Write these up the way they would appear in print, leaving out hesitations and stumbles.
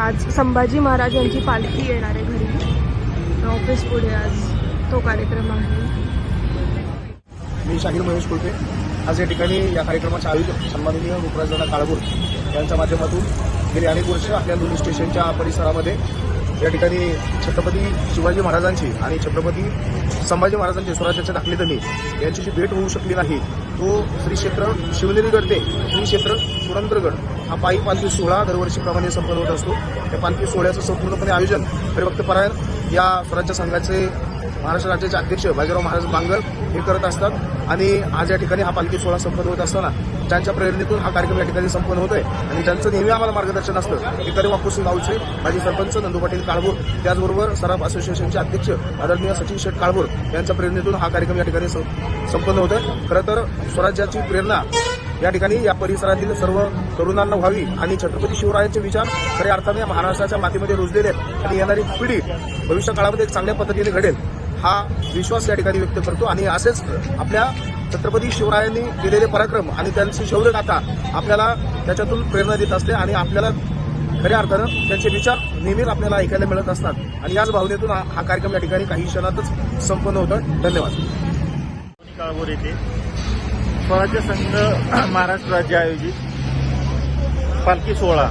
आज संभाजी महाराज यांची पालखी येणार आहे घरी ऑफिस पुढे आज तो कार्यक्रम आहे। मी शाहीर महेश कुलपे आज या ठिकाणी या कार्यक्रमाचे आयोजक सन्माननीय रूपराजदादा काळभोर यांच्या माध्यमातून गेली अनेक वर्ष आपल्या दोन्ही स्टेशनच्या परिसरामध्ये या ठिकाणी छत्रपती शिवाजी महाराजांची आणि छत्रपती संभाजी महाराजांचे स्वराज्याच्या दाखलेतनी यांची जी भेट होऊ शकली नाही तो श्री क्षेत्र शिवनेरीगड ते श्री क्षेत्र पुरंदरगड हा पायी पालखी सोहळा दरवर्षीप्रमाणे संपन्न होत असतो। त्या पालखी सोहळ्याचं संपूर्णपणे आयोजन हरिभक्तपरायण या स्वराज्य संघाचे महाराष्ट्र राज्याचे अध्यक्ष बाजीराव महाराज बांगर हे करत असतात आणि आज या ठिकाणी हा पालखी सोहळा संपन्न होत असताना ज्यांच्या प्रेरणेतून हा कार्यक्रम या ठिकाणी संपन्न होत आहे आणि ज्यांचं नेहमी आम्हाला मार्गदर्शन असतं ते करीम वाकुसिंग गावचे माजी सरपंच नंदू पाटील काळभोर त्याचबरोबर सराफ असोसिएशनचे अध्यक्ष आदरणीय सचिन शेठ काळभोर यांच्या प्रेरणेतून हा कार्यक्रम या ठिकाणी संपन्न होत आहे। खरं तर स्वराज्याची प्रेरणा या ठिकाणी या परिसरातील सर्व तरुणांना व्हावी आणि छत्रपती शिवरायांचे विचार खऱ्या अर्थाने महाराष्ट्राच्या मातीमध्ये रुजलेले आहेत आणि येणारी पिढी भविष्य काळामध्ये एक चांगल्या पद्धतीने घडेल हा विश्वास या ठिकाणी व्यक्त करतो आणि असेच आपल्या छत्रपती शिवरायांनी केलेले पराक्रम आणि त्यांची शौर्यगाथा आपल्याला त्याच्यातून प्रेरणा देत असते आणि आपल्याला खऱ्या अर्थानं त्यांचे विचार नेहमीच आपल्याला ऐकायला मिळत असतात आणि याच भावनेतून हा कार्यक्रम या ठिकाणी काही क्षणातच संपन्न होतो। धन्यवाद। काळभोर येथे स्वराज्य संघ महाराष्ट्र राज्य आयोजित पालखी सोहळा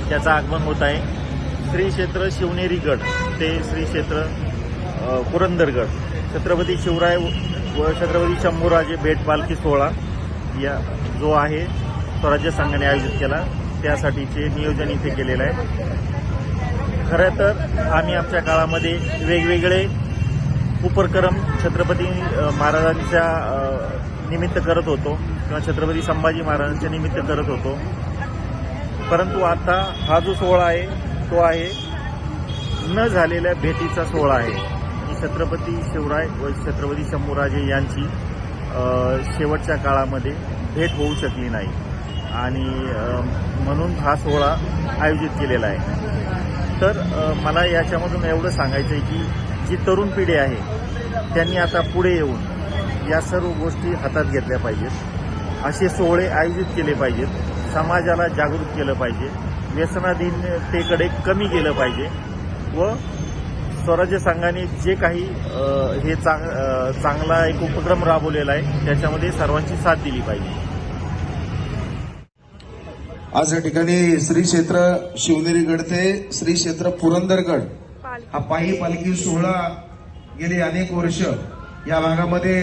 त्याचं आगमन होत आहे। श्री क्षेत्र शिवनेरीगड ते श्री क्षेत्र पुरंदरगड छत्रपती शिवराय व छत्रपती शंभूराजे भेट पालखी सोहळा या जो आहे स्वराज्य संघाने आयोजित केला त्यासाठीचे नियोजन इथे केलेलं आहे। खरं तर आम्ही आमच्या काळामध्ये वेगवेगळे उपक्रम छत्रपती महाराजांच्या निमित्त करत होतो किंवा छत्रपती संभाजी महाराजांच्या निमित्त करत होतो, परंतु आता हा जो सोहळा आहे तो आहे न झालेल्या भेटीचा सोहळा आहे। छत्रपती शिवराय व छत्रपती शंभूराजे यांची शेवटच्या काळामध्ये भेट होऊ शकली नाही आणि म्हणून हा सोहळा आयोजित केलेला आहे। तर मला याच्यामधून एवढं सांगायचं आहे की जी तरुण पिढी आहे त्यांनी आता पुढे येऊन या सर्व गोष्टी हातात घेतल्या पाहिजेत, असे सोहळे आयोजित केले पाहिजेत, समाजाला जागृत केलं पाहिजे, व्यसनाधीनतेकडे कमी केलं पाहिजे व स्वराज्य संघाने जे काही हे चांगला एक उपक्रम राबवलेला आहे त्याच्यामध्ये सर्वांची साथ दिली पाहिजे। आज या ठिकाणी श्री क्षेत्र शिवनेरीगड ते श्री क्षेत्र पुरंदरगड हा पायी पालखी सोहळा गेली अनेक वर्ष या भागामध्ये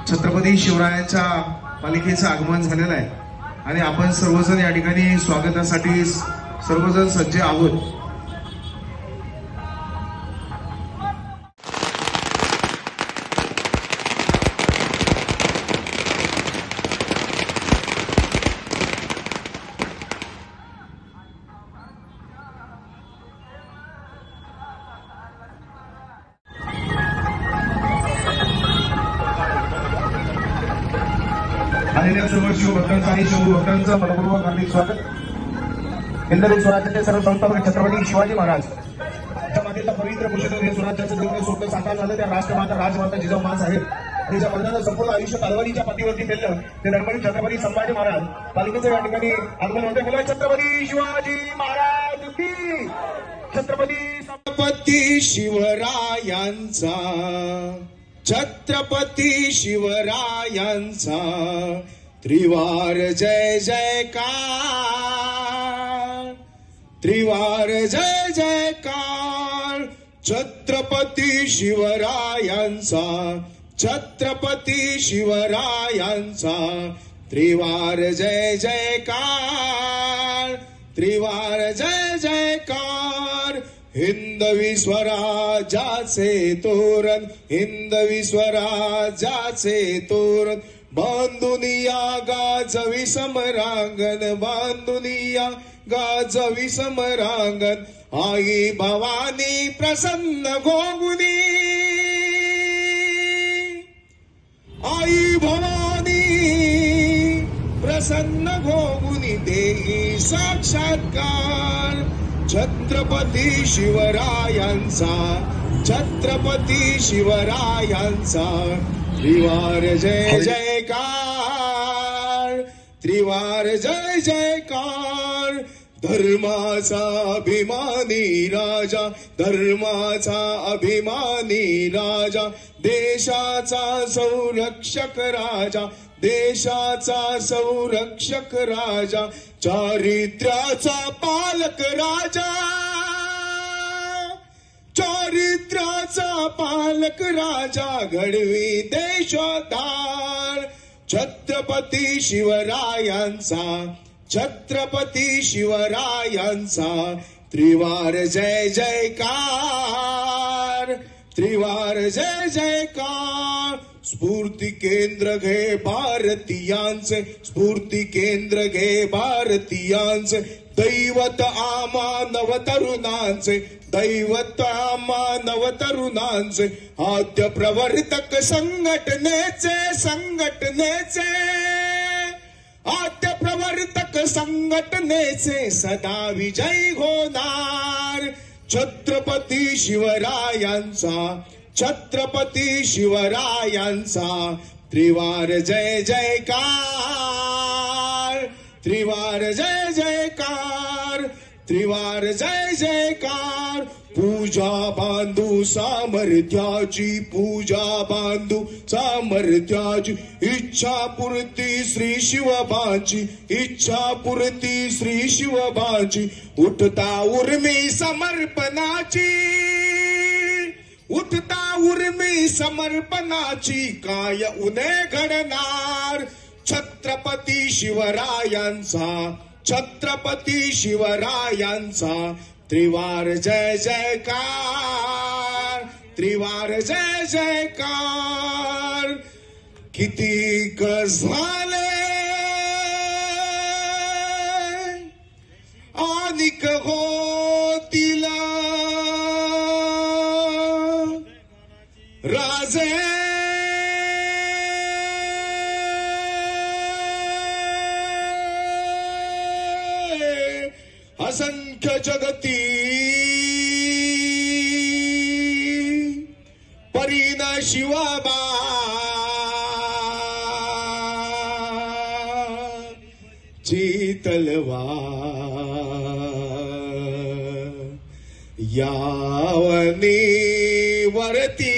छत्रपती शिवरायांच्या पालखीचं आगमन झालेलं आहे आणि आपण सर्वजण या ठिकाणी स्वागतासाठी सर्वजण सज्ज आहोत। आलेल्या सर्व शिवभक्तांचं आणि शिवभक्तांचं मनपूर्वक हार्दिक स्वागत। हिंदवी स्वराज्याचे सर्व संस्थापक छत्रपती शिवाजी महाराज ज्या मातेचा पवित्र पुरुषोत्तम हे स्वराज्याचं दिव्य स्वप्न साकार झालं त्या राष्ट्रमाता राजमाता जिजाऊ साहेब आणि ज्या मर्दानं संपूर्ण आयुष्य तलवारीच्या पाठीवरती केलं ते धर्मवीर छत्रपती संभाजी महाराज पालिकेचं या ठिकाणी आगमन होते। बोला छत्रपती शिवाजी महाराज की छत्रपती शिवरायांचा छत्रपती शिवरायांचा त्रिवार जय जयकार त्रिवार जय जयकार छत्रपती शिवरायांचा छत्रपती शिवरायांचा त्रिवार जय जयकार त्रिवार जय जयकार हिंदवी स्वराज्याचे तोरण हिंदवी स्वराज्याचे तोरण बांधुनिया गाजवी समरांगण बांधुनिया गाजवी समरांगण आई भवानी प्रसन्न गोगुनी आई भवानी प्रसन्न गोगुनी देई साक्षात्कार छत्रपती शिवरायांचा छत्रपती शिवरायांचा त्रिवार जय जयकार त्रिवार जय जयकार, धर्माचा अभिमानी राजा, धर्माचा अभिमानी राजा, देशाचा संरक्षक राजा, देशाचा संरक्षक राजा, चारित्र्याचा पालक राजा, चारित्र्याचा पालक राजा, घडवी देशोद्धार, छत्रपती शिवरायांचा, छत्रपती शिवरायांचा त्रिवार जय जयकार, त्रिवार जय जयकार. स्फूर्ती केंद्र घे भारतीयांचे, स्फूर्ती केंद्र घे भारतीयांचे, दैवत आम्हा नवतरुणांचे, दैवत आम्हा नवतरुणांचे, आद्य प्रवर्तक संघटनेचे, संघटनेचे, आद्य प्रवर्तक संघटनेचे सदा विजय होणार. छत्रपती शिवरायांचा, छत्रपती शिवरायांचा त्रिवार जय जयकार, त्रिवार जय जयकार, त्रिवार जय जयकार. पूजा बांधू सामर्थ्याची, पूजा बांधू सामर्थ्याची, इच्छापूर्ती श्री शिवबाची, इच्छापूर्ती श्री शिवबाची. उठता उर्मी समर्पणाची, उठता उर्मी समर्पणाची, काय उन्हे घडणार. छत्रपती शिवरायांचा, छत्रपती शिवरायांचा त्रिवार जय जयकार, त्रिवार जय जयकार. किती झाले आनिक होतील राजे, असंख्य जगती परीन शिवाबा, ची तलवार यावनी वरती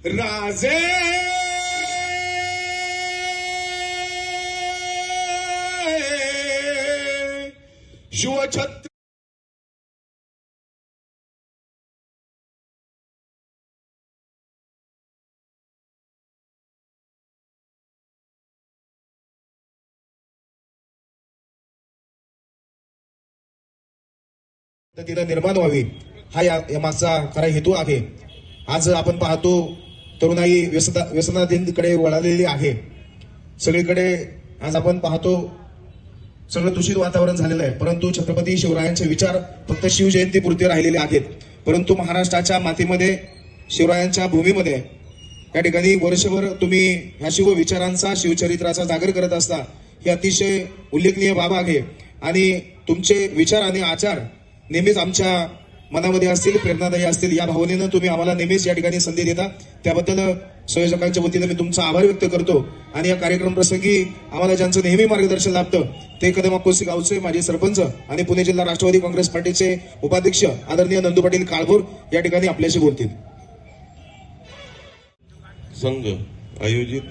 राजे, शिवछत्र तिला निर्माण व्हावी हा या मागचा खरा हेतू आहे. आज आपण पाहतो तरुणाई व्यसनाधीनकडे वळालेली आहे. सगळीकडे आज आपण पाहतो सगळं दूषित वातावरण झालेलं आहे. परंतु छत्रपती शिवरायांचे विचार फक्त शिवजयंतीपुरते राहिलेले आहेत. परंतु महाराष्ट्राच्या मातीमध्ये, शिवरायांच्या भूमीमध्ये या ठिकाणी वर्षभर तुम्ही ह्या शिवविचारांचा, शिवचरित्राचा जागर करत असता. ही अतिशय उल्लेखनीय बाब आहे आणि तुमचे विचार आणि आचार नेहमीच आमच्या मनामध्ये असतील, प्रेरणादायी असतील. या भावनेनं तुम्ही आम्हाला नेहमीच या ठिकाणी संधी देता, त्याबद्दल संयोजकांच्या वतीनं मी तुमचा आभार व्यक्त करतो. आणि या कार्यक्रम प्रसंगी आम्हाला ज्यांचं नेहमी मार्गदर्शन लाभतं ते कदमाकोसी गावचे माजी सरपंच आणि पुणे जिल्हा राष्ट्रवादी काँग्रेस पार्टीचे उपाध्यक्ष आदरणीय नंदू पाटील काळभोर या ठिकाणी आपल्याशी बोलतील. संघ आयोजित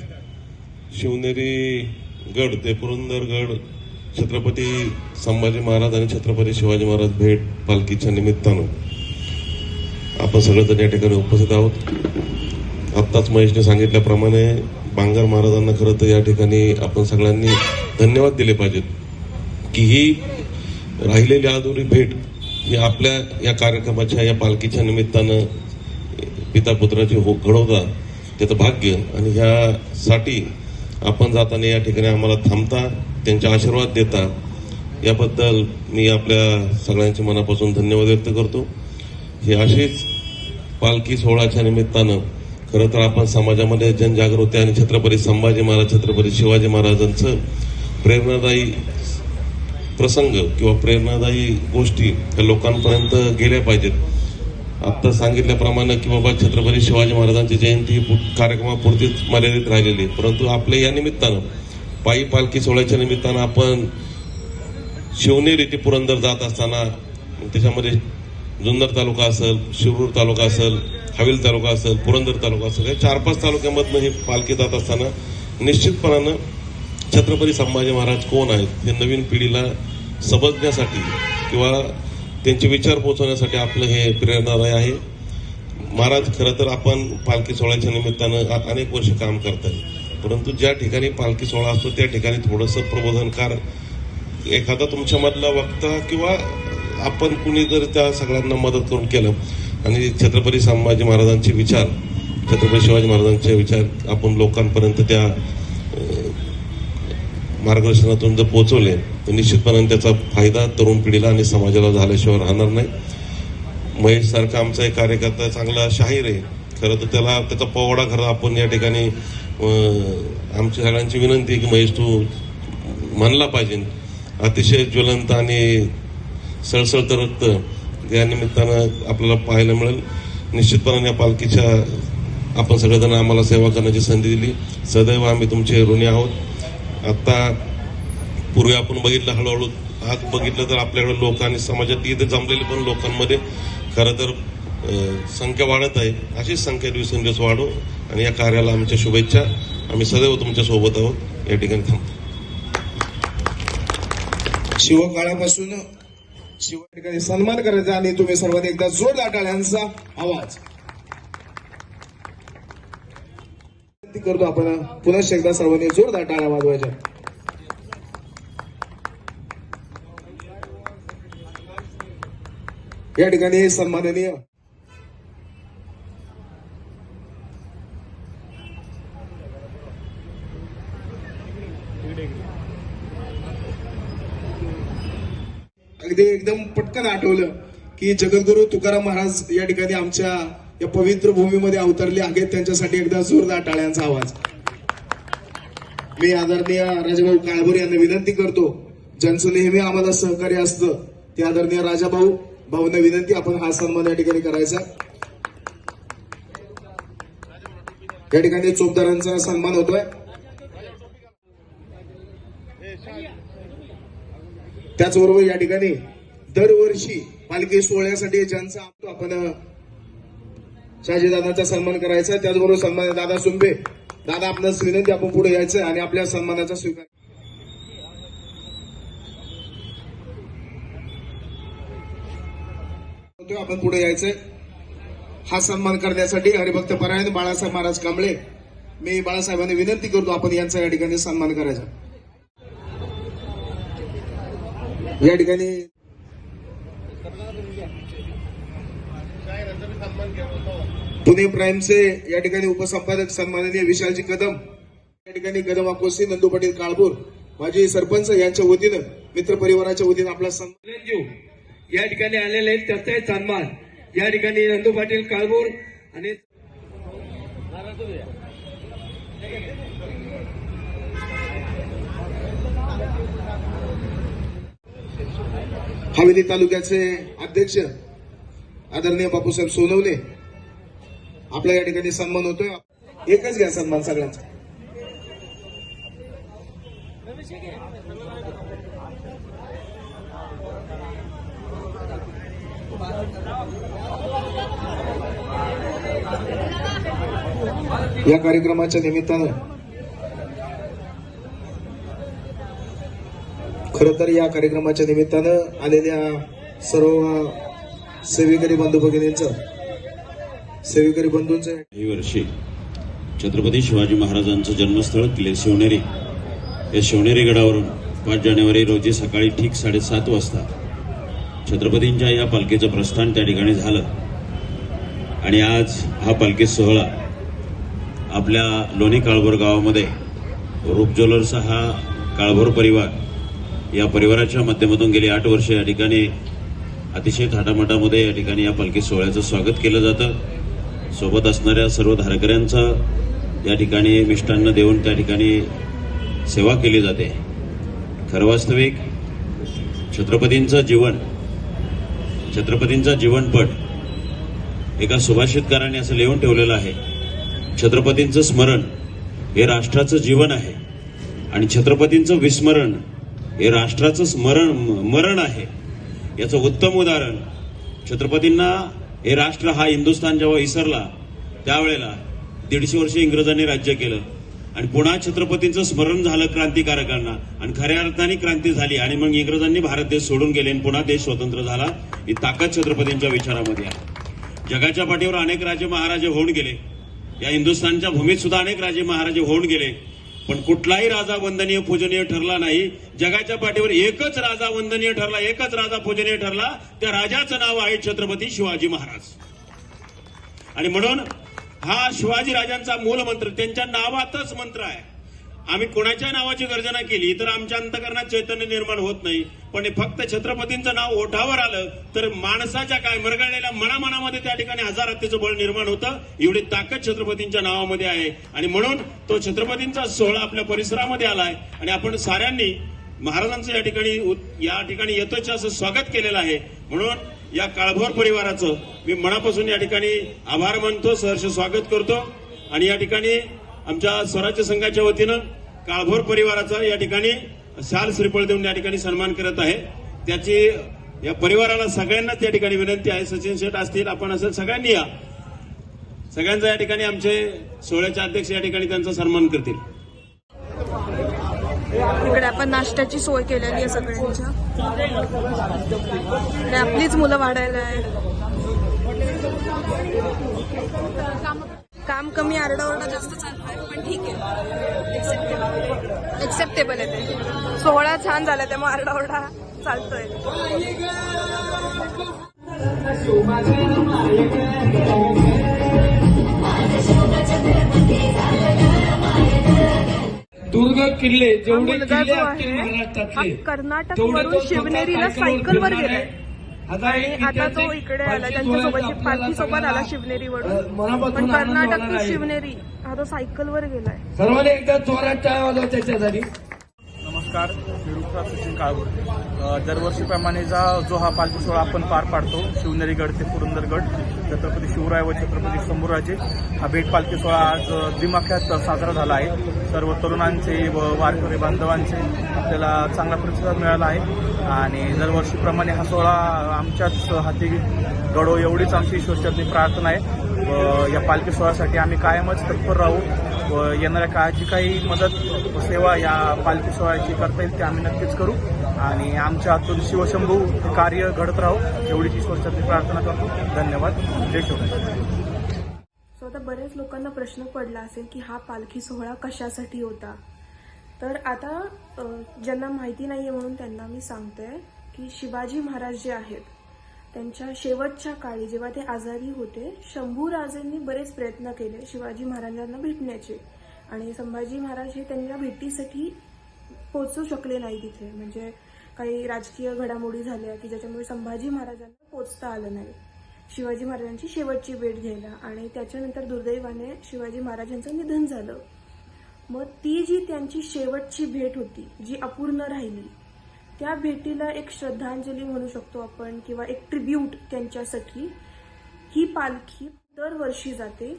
शिवनेरी गड ते पुरंदरगड छत्रपती संभाजी महाराज आणि छत्रपती शिवाजी महाराज भेट पालखीच्या निमित्तानं आपण सगळेजण या ठिकाणी उपस्थित आहोत. आत्ताच महेशने सांगितल्याप्रमाणे बांगर महाराजांना खरं तर या ठिकाणी आपण सगळ्यांनी धन्यवाद दिले पाहिजेत की ही राहिलेली अधुरी भेट ही आपल्या या कार्यक्रमाच्या, या पालखीच्या निमित्तानं पिता पुत्राची घडवता त्याचं भाग्य. आणि ह्यासाठी आपण जाताना या ठिकाणी आम्हाला थांबता, त्यांचे आशीर्वाद देता, याबद्दल मी आपल्या सगळ्यांच्या मनापासून धन्यवाद व्यक्त करतो. हे अशीच पालखी सोहळ्याच्या निमित्तानं खरं तर आपण समाजामध्ये जनजागृती आणि छत्रपती संभाजी महाराज, छत्रपती शिवाजी महाराजांचं प्रेरणादायी प्रसंग किंवा प्रेरणादायी गोष्टी त्या लोकांपर्यंत गेल्या पाहिजेत. आता सांगितल्याप्रमाणे की बाबा छत्रपती शिवाजी महाराजांची जयंती कार्यक्रमापुरतीच मर्यादित राहिलेली, परंतु आपल्या या निमित्तानं पायी पालखी सोहळ्याच्या निमित्तानं आपण शिवनेरी ते पुरंदर जात असताना त्याच्यामध्ये जुन्नर तालुका असेल, शिरूर तालुका असेल, हवेली तालुका असेल, पुरंदर तालुका असेल, या 4-5 तालुक्यामधनं ही पालखी जात असताना निश्चितपणानं छत्रपती संभाजी महाराज कोण आहेत हे नवीन पिढीला समजण्यासाठी किंवा त्यांचे विचार पोहोचवण्यासाठी आपलं हे प्रेरणादायी आहे. महाराज खरं तर आपण पालखी सोहळ्याच्या निमित्तानं अनेक वर्ष काम करताय, परंतु ज्या ठिकाणी पालखी सोहळा असतो त्या ठिकाणी थोडंसं प्रबोधनकार एखादा तुमच्यामधला वक्ता किंवा आपण कुणी जर त्या सगळ्यांना मदत करून केलं आणि छत्रपती संभाजी महाराजांचे विचार, छत्रपती शिवाजी महाराजांचे विचार आपण लोकांपर्यंत त्या मार्गदर्शनातून जर पोहोचवले तर निश्चितपणे त्याचा फायदा तरुण पिढीला आणि समाजाला झाल्याशिवाय राहणार नाही. महेश सारखा आमचा एक कार्यकर्ता चांगला शाहीर आहे, खरं तर त्याचा पोवाडा खरं आपण या ठिकाणी आमच्या सगळ्यांची विनंती आहे की महेश तू म्हणला पाहिजे. अतिशय ज्वलंत आणि सळसळतं रक्त या निमित्तानं आपल्याला पाहायला मिळेल. निश्चितपणे या पालखीच्या आपण सगळेजण आम्हाला सेवा करण्याची संधी दिली, सदैव आम्ही तुमचे ऋणी आहोत. आता पूर्वी आपण बघितलं हळूहळू आज बघितलं तर आपल्याकडे लोक आणि समाजात इथे जमलेले पण लोकांमध्ये खरं तर संख्या वाढत आहे. अशीच संख्या दिवसेंदिवस वाढो आणि या कार्याला आमच्या शुभेच्छा. आम्ही सदैव तुमच्या सोबत आहोत. या ठिकाणी थांबतो. शिवकाळापासून शिव ठिकाणी सन्मान करायचा आणि तुम्ही सर्वांनी एकदा जोरदार टाळ्यांचा आवाज करतो. आपण पुन्हा एकदा सर्वांनी जोरदार टाळ्या वाजवायच्या. या ठिकाणी सन्माननीय अगदी एकदम पटकन आठवलं की जगद्गुरु तुकाराम महाराज या ठिकाणी आमच्या या पवित्र भूमीमध्ये अवतरले आहेत. त्यांच्यासाठी एकदा जोरदार टाळ्यांचा आवाज. मी आदरणीय राजाभाऊ काळभोर यांना विनंती करतो, ज्यांचं नेहमी आम्हाला सहकार्य असतं ते आदरणीय राजाभाऊ भाऊंना विनंती आपण हा सन्मान या ठिकाणी करायचा. या ठिकाणी चोपदारांचा सन्मान होतोय. त्याचबरोबर या ठिकाणी दरवर्षी पालखी सोहळ्यासाठी ज्यांचा आपण शहाजीदादांचा सन्मान करायचा. त्याचबरोबर सन्मान दादा सुंबे दादा आपणास विनंती आपण पुढे यायचं आणि आपल्या सन्मानाचा स्वीकार आपण पुढे यायचंय. हा सन्मान करण्यासाठी हरिभक्त परायण बाळासाहेब महाराज कांबळे मी बाळासाहेबांनी विनंती करतो आपण यांचा या ठिकाणी सन्मान करायचा. या ठिकाणी पुणे प्राईमचे या ठिकाणी उपसंपादक सन्माननीय विशालजी कदम, या ठिकाणी कदम अकोसी, नंदू पाटील काळभोर माजी सरपंच यांच्या वतीनं मित्र परिवाराच्या वतीनं आपला सन्मान या ठिकाणी आलेले आहेत. त्याचाही सन्मान या ठिकाणी नंदू पाटील काळभोर आणि हवेली तालुक्याचे अध्यक्ष आदरणीय बापूसाहेब सोनवणे आपल्या या ठिकाणी सन्मान होतोय. एकच घ्या सन्मान सगळ्यांचा. या कार्यक्रमाच्या निमित्तानं खरं तर या कार्यक्रमाच्या निमित्तानं आलेल्या सर्व सेवेकरी बंधू भगिनींचं सेवेकरी बंधूंचं ही वर्षी छत्रपती शिवाजी महाराजांचं जन्मस्थळ किल्ले शिवनेरी या शिवनेरी गडावरून 5 जानेवारी रोजी सकाळी ठीक 7:30 वाजता छत्रपतींच्या या पालखीचं प्रस्थान त्या ठिकाणी झालं. आणि आज हा पालखी सोहळा आपल्या लोणी काळभोर गावामध्ये रूप ज्वेलर्स हा काळभोर परिवार या परिवाराच्या माध्यमातून गेली 8 वर्षे या ठिकाणी अतिशय थाटामाटामध्ये या ठिकाणी या पालखी सोहळ्याचं स्वागत केलं जातं. सोबत असणाऱ्या सर्व धारकऱ्यांचा या ठिकाणी मिष्टान्न देऊन त्या ठिकाणी सेवा केली जाते. खरं वास्तविक छत्रपतींचा जीवनपट एका सुभाषितकाराने असं लिहून ठेवलेलं आहे, छत्रपतींचं स्मरण हे राष्ट्राचं जीवन आहे आणि छत्रपतींचं विस्मरण हे राष्ट्राचं मरण आहे. याचं उत्तम उदाहरण, छत्रपतींना हे राष्ट्र हा हिंदुस्थान जेव्हा विसरला त्यावेळेला 150 वर्ष इंग्रजांनी राज्य केलं आणि पुन्हा छत्रपतींचं स्मरण झालं क्रांतिकारकांना आणि खऱ्या अर्थाने क्रांती झाली आणि मग इंग्रजांनी भारत देश सोडून गेले आणि पुन्हा देश स्वतंत्र झाला. ही ताकद छत्रपतींच्या विचारामध्ये आहे. जगाच्या पाठीवर अनेक राजे महाराजे होऊन गेले, या हिंदुस्थानच्या भूमीत सुद्धा अनेक राजे महाराजे होऊन गेले, पण कुठलाही राजा वंदनीय पूजनीय ठरला नाही. जगाच्या पाठीवर एकच राजा वंदनीय ठरला, एकच राजा पूजनीय ठरला, त्या राजाचं नाव आहे छत्रपती शिवाजी महाराज. आणि म्हणून हा शिवाजी राजांचा मूलमंत्र त्यांच्या नावातच मंत्र आहे. आम्ही कोणाच्या नावाची गर्जना केली तर आमच्या अंतःकरणात चैतन्य निर्माण होत नाही, पण फक्त छत्रपतींचं नाव ओठावर आलं तर माणसाच्या काय मरगळलेल्या मनामध्ये त्या ठिकाणी हजार हत्तीचं बळ निर्माण होतं. एवढी ताकद छत्रपतींच्या नावामध्ये आहे आणि म्हणून तो छत्रपतींचा सोहळा आपल्या परिसरामध्ये आलाय आणि आपण साऱ्यांनी महाराजांचं या ठिकाणी यथोचित असं स्वागत केलेलं आहे. म्हणून या काळभोर परिवाराचं मी मनापासून या ठिकाणी आभार मानतो, सहर्ष स्वागत करतो आणि या ठिकाणी आमच्या स्वराज्य संघाच्या वतीनं काळभोर परिवाराचा या ठिकाणी शाल श्रीफळ देऊन या ठिकाणी सन्मान करत आहे. त्याची या परिवाराला सगळ्यांनाच या ठिकाणी विनंती आहे. सचिन शेठ असतील, आपण असेल, सगळ्यांनी या. सगळ्यांचा या ठिकाणी आमचे सोहळ्याचे अध्यक्ष या ठिकाणी त्यांचा सन्मान करतील. इकडे आपण नाश्त्याची सोय केलेली आहे सगळ्यांच्या. आणि आपलीच मुलं वाढायला आहे. काम कमी, आरडाओरडा जास्त चालतोय, पण ठीक आहे, एक्सेप्टेबल आहे ते. सोहळा छान झाला त्यामुळे आरडाओरडा चालतोय. दुर्ग किल्ले हा जेवढे मुलगा किल्ले जो असतील आहे महाराष्ट्रातले हा कर्नाटक तेवढे वरून तो स्वतः शिवनेरीला सायकलवर सायकलवर फिरणार गेलाय आहे. आणि आता तो इकडे आला, त्यांच्यासोबत पालखी सोबत आला शिवनेरीवरून. पण कर्नाटक टू शिवनेरी हा तो सायकलवर गेलाय. सर्वांनी एकदा जोरात टाळ्या वाजवा त्याच्यासाठी. नमस्कार, मी रुपराज सचिन काळभोर. दरवर्षीप्रमाणे जो हा पालखी सोहळा आपण पार पाडतो, शिवनेरीगड ते पुरंदरगड, छत्रपती शिवराय व छत्रपती शंभूराजे हा भेट पालखी सोहळा आज दिमाख्यात साजरा झाला आहे. सर्व तरुणांचे व वारकरी बांधवांचे आपल्याला चांगला प्रतिसाद मिळाला आहे आणि दरवर्षीप्रमाणे हा सोहळा आमच्याच हाती घडो एवढीच आमची ईश्वरचरणी प्रार्थना आहे. या पालखी सोहळ्यासाठी आम्ही कायमच तत्पर राहू व येणाऱ्या काळात जी काही मदत सेवा या पालखी सोहळ्याची करता येईल ते आम्ही नक्कीच करू आणि आमच्या हातून शिवशंभू कार्य घडत राहू एवढीच ईश्वरचरणी प्रार्थना करतो. धन्यवाद. जय शिवराय. सो आता बरेच लोकांना प्रश्न पडला असेल की हा पालखी सोहळा कशासाठी होता. तर आता ज्यांना माहिती नाहीये म्हणून त्यांना मी सांगते की शिवाजी महाराज जे आहेत त्यांच्या शेवटच्या काळी जेव्हा ते आजारी होते, शंभूराजेंनी बरेच प्रयत्न केले शिवाजी महाराजांना भेटण्याचे आणि संभाजी महाराज हे त्यांच्या भेटीसाठी पोहोचू शकले नाही तिथे. म्हणजे काही राजकीय घडामोडी झाल्या की ज्याच्यामुळे संभाजी महाराजांना पोहोचता आलं नाही शिवाजी महाराजांची शेवटची भेट घ्यायला आणि त्याच्यानंतर दुर्दैवाने शिवाजी महाराजांचं निधन झालं. मग ती जी त्यांची शेवटची भेट होती जी अपूर्ण राहिली, त्या भेटीला एक श्रद्धांजली म्हणू शकतो आपण किंवा एक ट्रिब्यूट त्यांच्यासाठी ही पालखी दरवर्षी जाते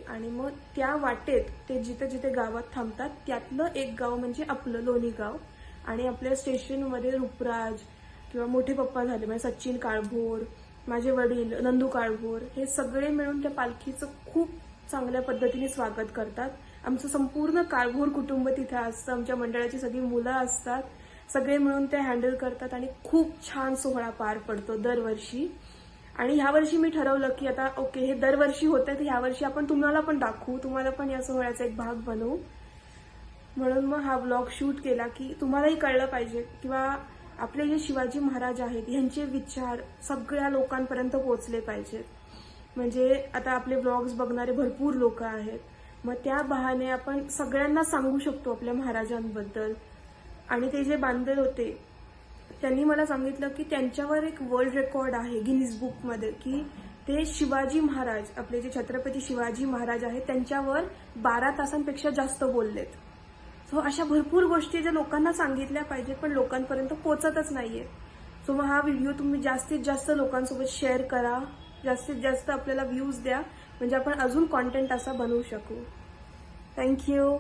आणि मग त्या वाटेत ते जिथे जिथे गावात थांबतात त्यातलं एक गाव म्हणजे आपलं लोणी गाव आणि आपल्या स्टेशनमध्ये रुपराज किंवा मोठे पप्पा झाले म्हणजे सचिन काळभोर, माझे वडील नंदू काळभोर, हे सगळे मिळून त्या पालखीचं खूप चांगल्या पद्धतीने स्वागत करतात. आमचं संपूर्ण काळभोर कुटुंब तिथे असतं, आमच्या मंडळाची सगळी मुलं असतात, सगळे मिळून ते हँडल करतात आणि खूप छान सोहळा पार पडतो दरवर्षी. आणि ह्यावर्षी मी ठरवलं की आता ओके हे दरवर्षी होतं तर ह्यावर्षी आपण तुम्हाला पण दाखवू, तुम्हाला पण या सोहळ्याचा एक भाग बनवू. म्हणून मग हा व्लॉग शूट केला की तुम्हालाही कळलं पाहिजे किंवा आपले जे शिवाजी महाराज आहेत यांचे विचार सगळ्या लोकांपर्यंत पोहोचले पाहिजेत. म्हणजे आता आपले व्लॉग्स बघणारे भरपूर लोक आहेत, मग त्या बहाने आपण सगळ्यांना सांगू शकतो आपल्या महाराजांबद्दल. आणि ते जे बांधे होते त्यांनी मला सांगितलं की त्यांच्यावर एक वर्ल्ड रेकॉर्ड आहे गिनीज बुकमध्ये की ते शिवाजी महाराज, आपले जे छत्रपती शिवाजी महाराज आहेत त्यांच्यावर 12 तासांपेक्षा जास्त बोललेत. सो अशा भरपूर गोष्टी ज्या लोकांना सांगितल्या पाहिजेत पण लोकांपर्यंत पोहोचतच नाहीये. सो मग हा व्हिडिओ तुम्ही जास्तीत जास्त लोकांसोबत शेअर करा जास्तीत जास्त आपल्याला व्ह्यूज द्या, म्हणजे आपण अजून कॉन्टेंट असा बनवू शकू. थँक्यू.